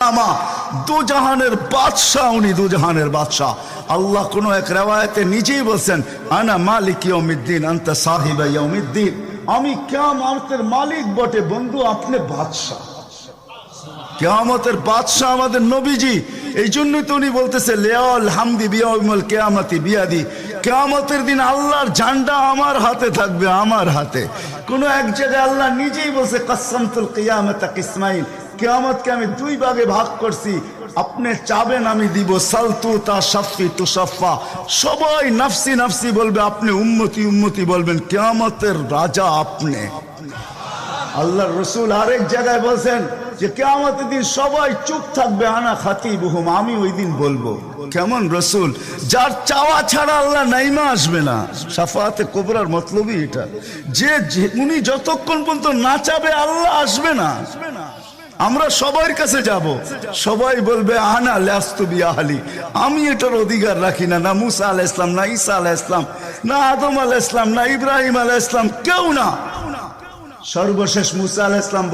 আমা দু জাহানের বাদশাহ, উনি দু জাহানের বাদশাহ। আল্লাহ কোন এক রিওয়ায়াতে নিজেই বলছেন, আনা মালিক ইয়াউমিদ্দিন আনতা সাহিবা ইয়াউমিদ্দিন, আমি কিয়ামতের মালিক বটে বন্ধু, আপনি বাদশাহ। কিয়ামতের বাদশাহ আমাদের নবীজি। এই জন্যই তো উনি বলতেছে লিয়াল হামদি বিয়াউমুল কিয়ামতি বিয়াদি, কিয়ামতের দিন আল্লাহর ঝান্ডা আমার হাতে থাকবে, আমার হাতে। কোন এক জায়গায় আল্লাহ নিজেই বলছে কাসসামতুল কিয়ামাতা কিসমাইন, কিয়ামতকে আমি দুই ভাগে ভাগ করছি, আপনি চাবেন আমি দিব, সালতু তা শাফি তু শাফা, সবাই নাফসি নাফসি বলবে, আপনি উম্মতি উম্মতি বলবেন, কিয়ামতের রাজা আপনি। আল্লাহর রাসূল আরেক জায়গায় বলছেন যে কিয়ামতের দিন সবাই চুপ থাকবে, আনা খাতিবুহুম, আমি ওই দিন বলবো। কেমন রাসূল, যার চাওয়া ছাড়া আল্লাহ নাইমা আসবে না। শাফাআতে কুবরার মতলবই এটা, যে উনি যতক্ষণ পর্যন্ত না চাবে আল্লাহ আসবে না। আমরা সবার কাছে যাব, সবাই বলবে আনা লাস্তু বিআহলি, আমি এটার অধিকার রাখি না। না মুসা আলাইহিস সালাম, না ঈসা আলাইহিস সালাম, না আদম আলাইহিস সালাম, না ইব্রাহিম আলাইহিস সালাম, কেউ না। সর্বশেষ মুসা আলাইহিস সালাম